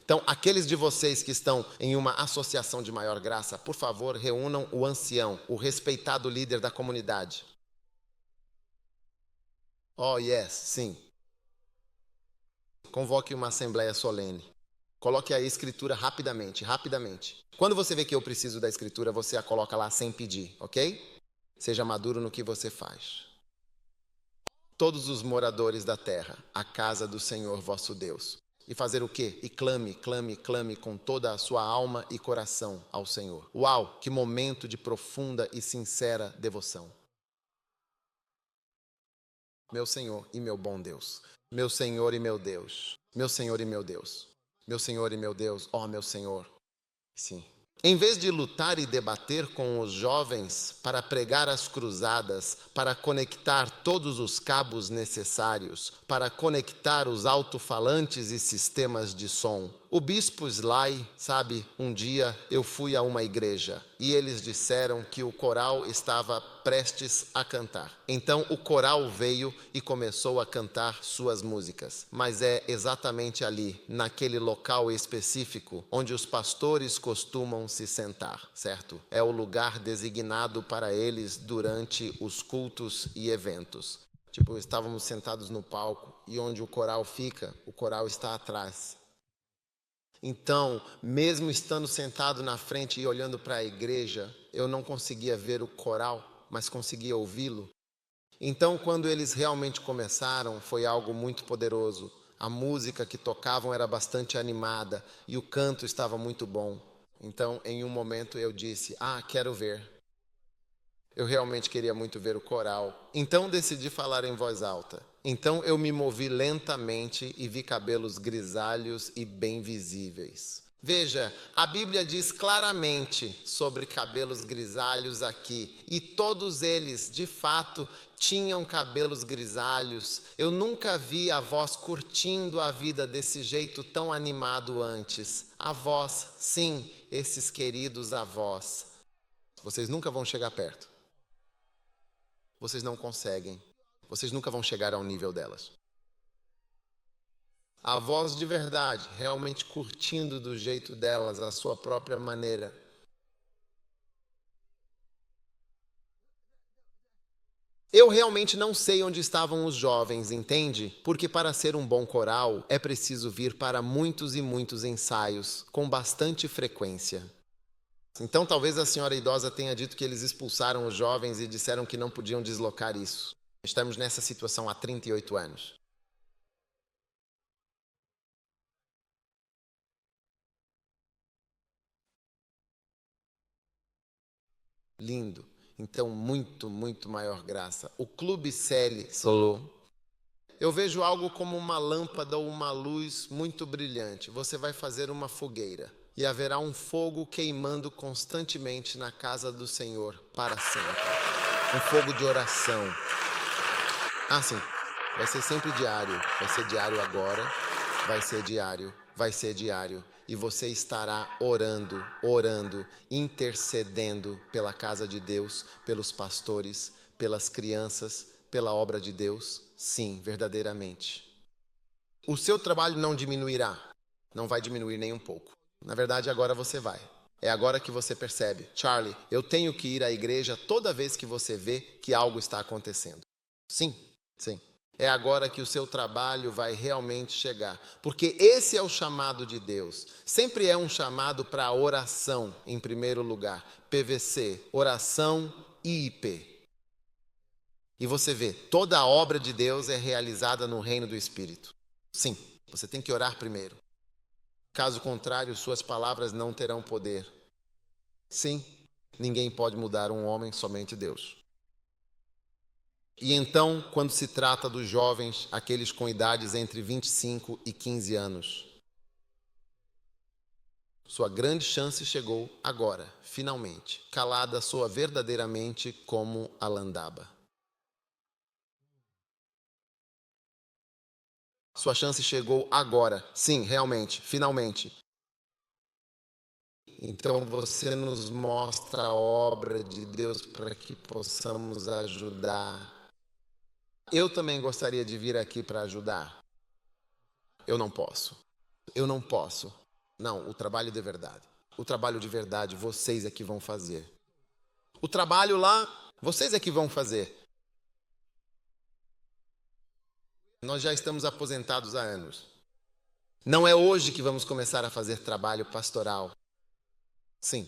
Então, aqueles de vocês que estão em uma associação de maior graça, por favor, reúnam o ancião, o respeitado líder da comunidade. Oh, yes, sim. Convoque uma assembleia solene. Coloque a escritura rapidamente, rapidamente. Quando você vê que eu preciso da escritura, você a coloca lá sem pedir, ok? Seja maduro no que você faz. Todos os moradores da terra, a casa do Senhor vosso Deus. E fazer o quê? E clame, clame, clame com toda a sua alma e coração ao Senhor. Uau, que momento de profunda e sincera devoção. Meu Senhor e meu bom Deus. Meu Senhor e meu Deus. Meu Senhor e meu Deus. Meu Senhor e meu Deus. Oh, meu Senhor. Sim. Em vez de lutar e debater com os jovens para pregar as cruzadas, para conectar todos os cabos necessários, para conectar os alto-falantes e sistemas de som, o bispo Sly, sabe, um dia eu fui a uma igreja e eles disseram que o coral estava prestes a cantar. Então o coral veio e começou a cantar suas músicas. Mas é exatamente ali, naquele local específico, onde os pastores costumam se sentar, certo? É o lugar designado para eles durante os cultos e eventos. Tipo, estávamos sentados no palco e onde o coral fica, o coral está atrás. Então, mesmo estando sentado na frente e olhando para a igreja, eu não conseguia ver o coral, mas conseguia ouvi-lo. Então, quando eles realmente começaram, foi algo muito poderoso. A música que tocavam era bastante animada e o canto estava muito bom. Então, em um momento eu disse: quero ver. Eu realmente queria muito ver o coral. Então decidi falar em voz alta. Então eu me movi lentamente e vi cabelos grisalhos e bem visíveis. Veja, a Bíblia diz claramente sobre cabelos grisalhos aqui. E todos eles, de fato, tinham cabelos grisalhos. Eu nunca vi avós curtindo a vida desse jeito tão animado antes. Avós, sim, esses queridos avós. Vocês nunca vão chegar perto. Vocês não conseguem. Vocês nunca vão chegar ao nível delas. Avós de verdade, realmente curtindo do jeito delas, a sua própria maneira. Eu realmente não sei onde estavam os jovens, entende? Porque para ser um bom coral, é preciso vir para muitos e muitos ensaios, com bastante frequência. Então talvez a senhora idosa tenha dito que eles expulsaram os jovens e disseram que não podiam deslocar isso. Estamos nessa situação há 38 anos. Lindo. Então, muito, muito maior graça. O Clube Celi Solo. Eu vejo algo como uma lâmpada ou uma luz muito brilhante. Você vai fazer uma fogueira e haverá um fogo queimando constantemente na casa do Senhor para sempre. Um fogo de oração. Sim. Vai ser sempre diário. Vai ser diário agora. Vai ser diário. Vai ser diário. E você estará orando, intercedendo pela casa de Deus, pelos pastores, pelas crianças, pela obra de Deus. Sim, verdadeiramente. O seu trabalho não diminuirá. Não vai diminuir nem um pouco. Na verdade, agora você vai. É agora que você percebe. Charlie, eu tenho que ir à igreja toda vez que você vê que algo está acontecendo. Sim, sim. É agora que o seu trabalho vai realmente chegar. Porque esse é o chamado de Deus. Sempre é um chamado para a oração, em primeiro lugar. PVC, oração e IP. E você vê, toda a obra de Deus é realizada no reino do Espírito. Sim, você tem que orar primeiro. Caso contrário, suas palavras não terão poder. Sim, ninguém pode mudar um homem, somente Deus. E então, quando se trata dos jovens, aqueles com idades entre 25 e 15 anos, sua grande chance chegou agora, finalmente. Calada soa verdadeiramente como a landaba. Sua chance chegou agora. Sim, realmente, finalmente. Então você nos mostra a obra de Deus para que possamos ajudar. Eu também gostaria de vir aqui para ajudar. Eu não posso. Eu não posso. Não, o trabalho de verdade. O trabalho de verdade, vocês é que vão fazer. O trabalho lá, vocês é que vão fazer. Nós já estamos aposentados há anos. Não é hoje que vamos começar a fazer trabalho pastoral. Sim.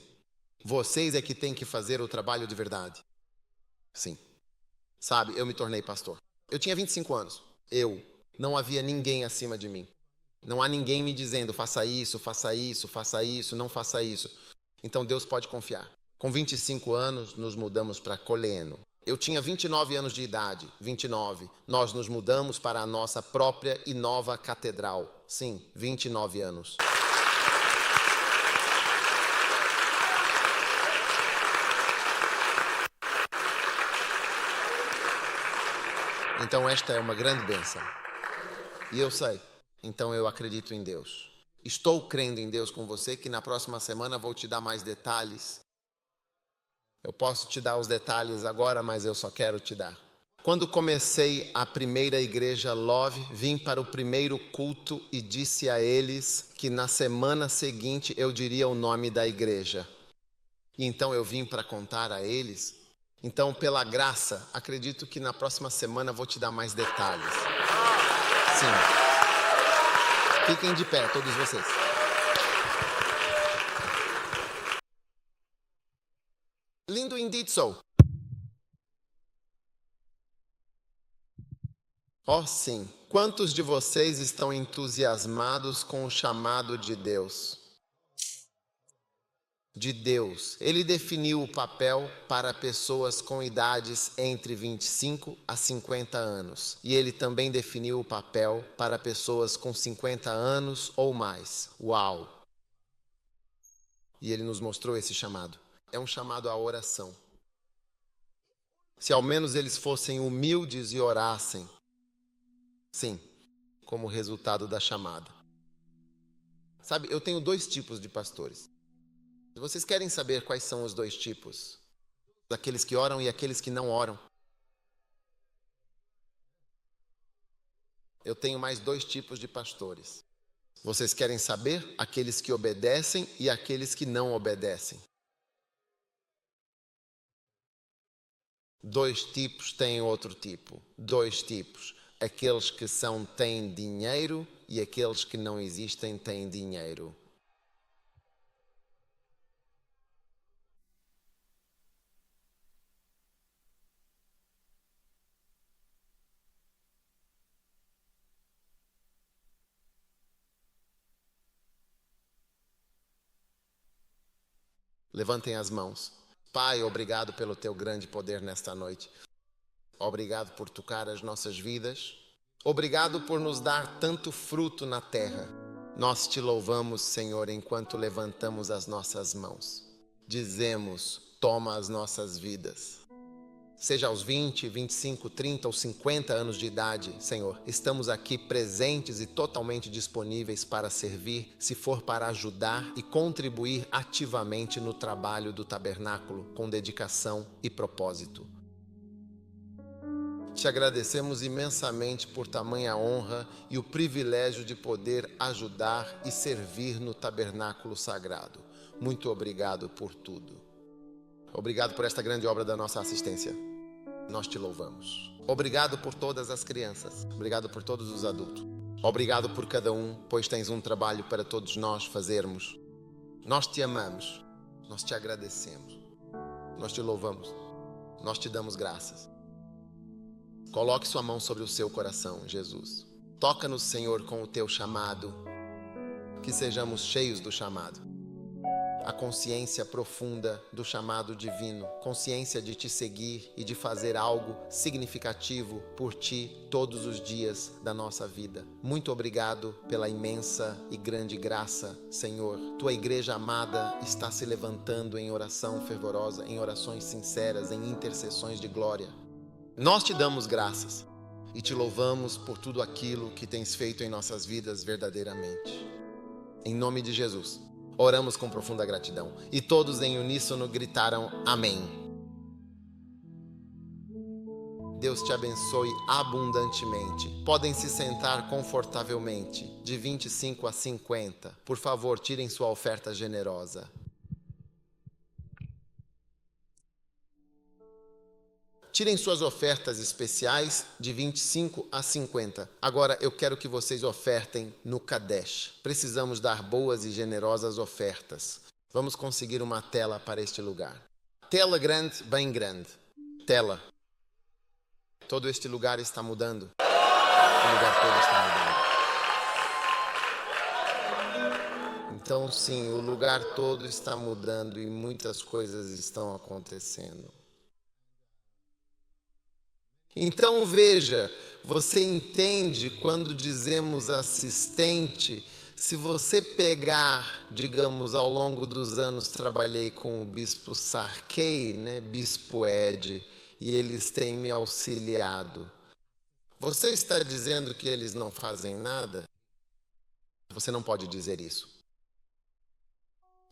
Vocês é que têm que fazer o trabalho de verdade. Sim. Sabe, eu me tornei pastor. Eu tinha 25 anos. Não havia ninguém acima de mim. Não há ninguém me dizendo, faça isso, faça isso, faça isso, não faça isso. Então Deus pode confiar. Com 25 anos, nos mudamos para Coleno. Eu tinha 29 anos de idade, 29. Nós nos mudamos para a nossa própria e nova catedral. Sim, 29 anos. Então esta é uma grande bênção. E eu sei. Então eu acredito em Deus. Estou crendo em Deus com você, que na próxima semana vou te dar mais detalhes. Eu posso te dar os detalhes agora, mas eu só quero te dar. Quando comecei a primeira igreja Love, vim para o primeiro culto e disse a eles que na semana seguinte eu diria o nome da igreja. E então eu vim para contar a eles. Então, pela graça, acredito que na próxima semana vou te dar mais detalhes. Sim. Fiquem de pé, todos vocês. Lindo indeed so. Oh, sim. Quantos de vocês estão entusiasmados com o chamado de Deus? De Deus. Ele definiu o papel para pessoas com idades entre 25 a 50 anos. E ele também definiu o papel para pessoas com 50 anos ou mais. Uau! E ele nos mostrou esse chamado. É um chamado à oração. Se ao menos eles fossem humildes e orassem. Sim, como resultado da chamada. Sabe, eu tenho 2 tipos de pastores. Se vocês querem saber quais são os 2 tipos, aqueles que oram e aqueles que não oram, eu tenho mais 2 tipos de pastores. Vocês querem saber? Aqueles que obedecem e aqueles que não obedecem. 2 tipos têm outro tipo. 2 tipos. Aqueles que têm dinheiro e aqueles que não existem têm dinheiro. Levantem as mãos. Pai, obrigado pelo teu grande poder nesta noite. Obrigado por tocar as nossas vidas. Obrigado por nos dar tanto fruto na terra. Nós te louvamos, Senhor, enquanto levantamos as nossas mãos. Dizemos, toma as nossas vidas. Seja aos 20, 25, 30 ou 50 anos de idade, Senhor, estamos aqui presentes e totalmente disponíveis para servir, se for para ajudar e contribuir ativamente no trabalho do tabernáculo, com dedicação e propósito. Te agradecemos imensamente por tamanha honra e o privilégio de poder ajudar e servir no tabernáculo sagrado. Muito obrigado por tudo. Obrigado por esta grande obra da nossa assistência. Nós te louvamos. Obrigado por todas as crianças. Obrigado por todos os adultos. Obrigado por cada um, pois tens um trabalho para todos nós fazermos. Nós te amamos. Nós te agradecemos. Nós te louvamos. Nós te damos graças. Coloque sua mão sobre o seu coração, Jesus. Toca-nos, Senhor, com o teu chamado. Que sejamos cheios do chamado. A consciência profunda do chamado divino, consciência de te seguir e de fazer algo significativo por ti todos os dias da nossa vida. Muito obrigado pela imensa e grande graça, Senhor. Tua igreja amada está se levantando em oração fervorosa, em orações sinceras, em intercessões de glória. Nós te damos graças e te louvamos por tudo aquilo que tens feito em nossas vidas verdadeiramente. Em nome de Jesus. Oramos com profunda gratidão. E todos em uníssono gritaram amém. Deus te abençoe abundantemente. Podem se sentar confortavelmente. De 25 a 50. Por favor, tirem sua oferta generosa. Tirem suas ofertas especiais de 25 a 50. Agora eu quero que vocês ofertem no Kadesh. Precisamos dar boas e generosas ofertas. Vamos conseguir uma tela para este lugar. Tela grande, bem grande. Tela. Todo este lugar está mudando. O lugar todo está mudando. Então sim, o lugar todo está mudando e muitas coisas estão acontecendo. Então veja, você entende quando dizemos assistente, se você pegar, digamos, ao longo dos anos trabalhei com o bispo Sarkey, bispo Ed, e eles têm me auxiliado. Você está dizendo que eles não fazem nada? Você não pode dizer isso.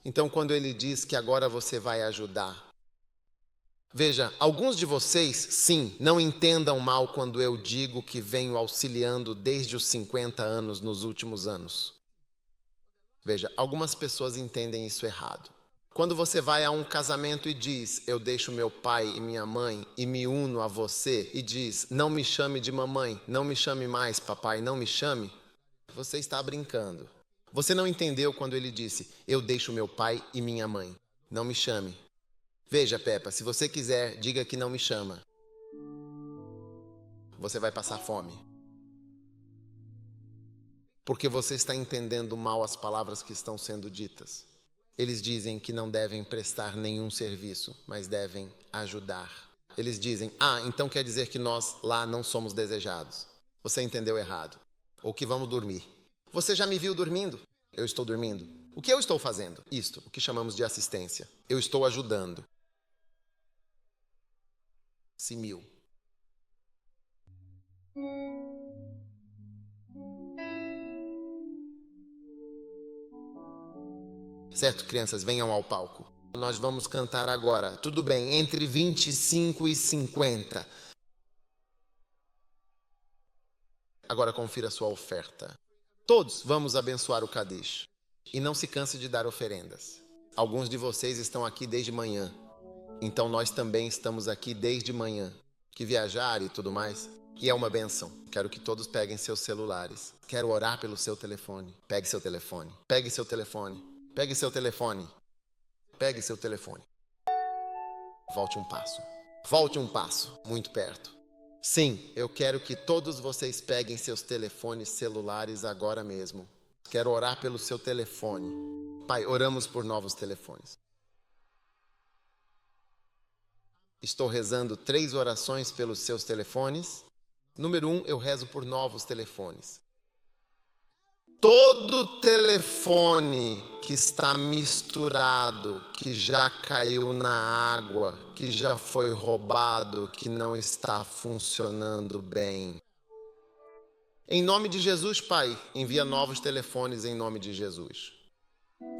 Então quando ele diz que agora você vai ajudar, veja, alguns de vocês, sim, não entendam mal quando eu digo que venho auxiliando desde os 50 anos nos últimos anos. Veja, algumas pessoas entendem isso errado. Quando você vai a um casamento e diz, eu deixo meu pai e minha mãe e me uno a você, e diz, não me chame de mamãe, não me chame mais papai, não me chame, você está brincando. Você não entendeu quando ele disse, eu deixo meu pai e minha mãe, não me chame. Veja, Peppa, se você quiser, diga que não me chama. Você vai passar fome. Porque você está entendendo mal as palavras que estão sendo ditas. Eles dizem que não devem prestar nenhum serviço, mas devem ajudar. Eles dizem, então quer dizer que nós lá não somos desejados. Você entendeu errado. Ou que vamos dormir. Você já me viu dormindo? Eu estou dormindo. O que eu estou fazendo? Isto, o que chamamos de assistência. Eu estou ajudando. Simil. Certo, crianças, venham ao palco. Nós vamos cantar agora, tudo bem, entre 25 e 50. Agora confira a sua oferta. Todos vamos abençoar o Kadish. E não se canse de dar oferendas. Alguns de vocês estão aqui desde manhã. Então nós também estamos aqui desde manhã. Que viajar e tudo mais. E é uma benção. Quero que todos peguem seus celulares. Quero orar pelo seu telefone. Pegue seu telefone. Pegue seu telefone. Pegue seu telefone. Pegue seu telefone. Volte um passo. Volte um passo. Muito perto. Sim, eu quero que todos vocês peguem seus telefones celulares agora mesmo. Quero orar pelo seu telefone. Pai, oramos por novos telefones. Estou rezando 3 orações pelos seus telefones. Número 1, eu rezo por novos telefones. Todo telefone que está misturado, que já caiu na água, que já foi roubado, que não está funcionando bem. Em nome de Jesus, Pai, envia novos telefones em nome de Jesus.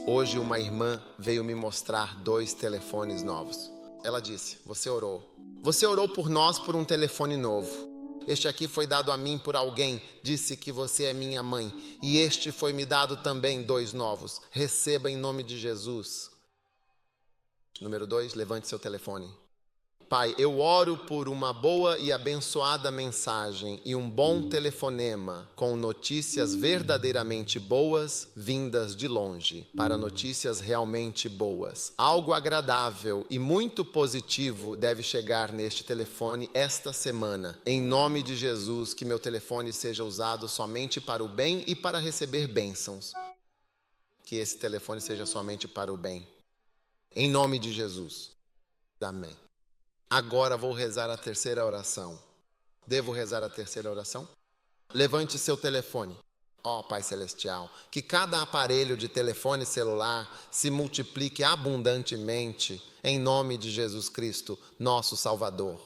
Hoje uma irmã veio me mostrar 2 telefones novos. Ela disse, você orou. Você orou por nós por um telefone novo. Este aqui foi dado a mim por alguém, disse que você é minha mãe. E este foi me dado também 2 novos. Receba em nome de Jesus. Número 2, levante seu telefone. Pai, eu oro por uma boa e abençoada mensagem e um bom telefonema com notícias verdadeiramente boas vindas de longe, para notícias realmente boas. Algo agradável e muito positivo deve chegar neste telefone esta semana. Em nome de Jesus, que meu telefone seja usado somente para o bem e para receber bênçãos. Que esse telefone seja somente para o bem. Em nome de Jesus. Amém. Agora vou rezar a terceira oração. Devo rezar a terceira oração? Levante seu telefone. Ó Pai Celestial, que cada aparelho de telefone celular se multiplique abundantemente em nome de Jesus Cristo, nosso Salvador.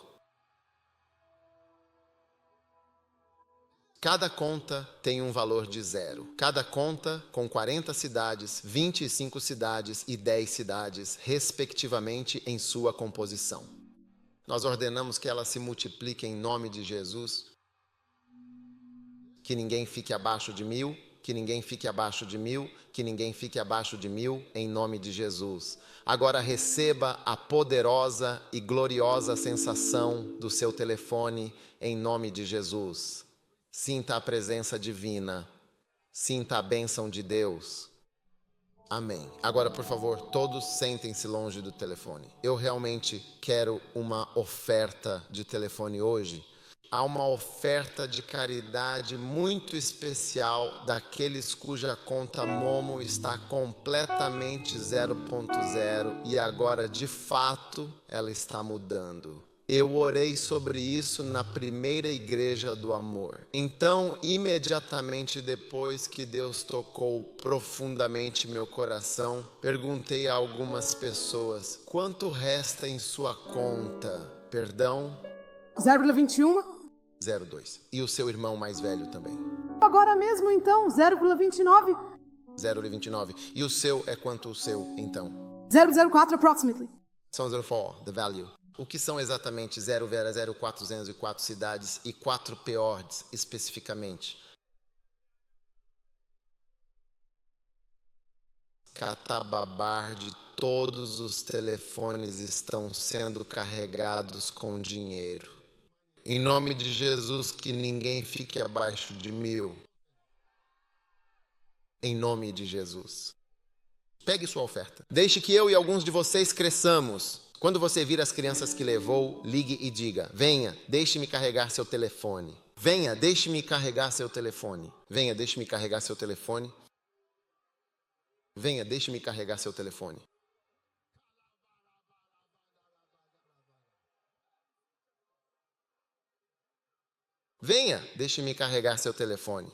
Cada conta tem um valor de 0. Cada conta com 40 cidades, 25 cidades e 10 cidades, respectivamente, em sua composição. Nós ordenamos que ela se multiplique em nome de Jesus. Que ninguém fique abaixo de 1000, que ninguém fique abaixo de 1000, que ninguém fique abaixo de 1000, em nome de Jesus. Agora receba a poderosa e gloriosa sensação do seu telefone, em nome de Jesus. Sinta a presença divina. Sinta a bênção de Deus. Amém. Agora, por favor, todos sentem-se longe do telefone. Eu realmente quero uma oferta de telefone hoje. Há uma oferta de caridade muito especial daqueles cuja conta Momo está completamente 0.0 e agora, de fato, ela está mudando. Eu orei sobre isso na primeira igreja do amor. Então, imediatamente depois que Deus tocou profundamente meu coração, perguntei a algumas pessoas, quanto resta em sua conta? Perdão? 0,21? 0,2. E o seu irmão mais velho também? Agora mesmo então, 0,29? 0,29. E o seu é quanto o seu, então? 0,04 approximately. São 0,4, the value. O que são exatamente 0,0404 cidades e 4 peords, especificamente? Catababar de todos os telefones estão sendo carregados com dinheiro. Em nome de Jesus, que ninguém fique abaixo de 1.000. Em nome de Jesus. Pegue sua oferta. Deixe que eu e alguns de vocês cresçamos. Quando você vir as crianças que levou, ligue e diga: venha, deixe-me carregar seu telefone. Venha, deixe-me carregar seu telefone. Venha, deixe-me carregar seu telefone. Venha, deixe-me carregar seu telefone. Venha, deixe-me carregar seu telefone.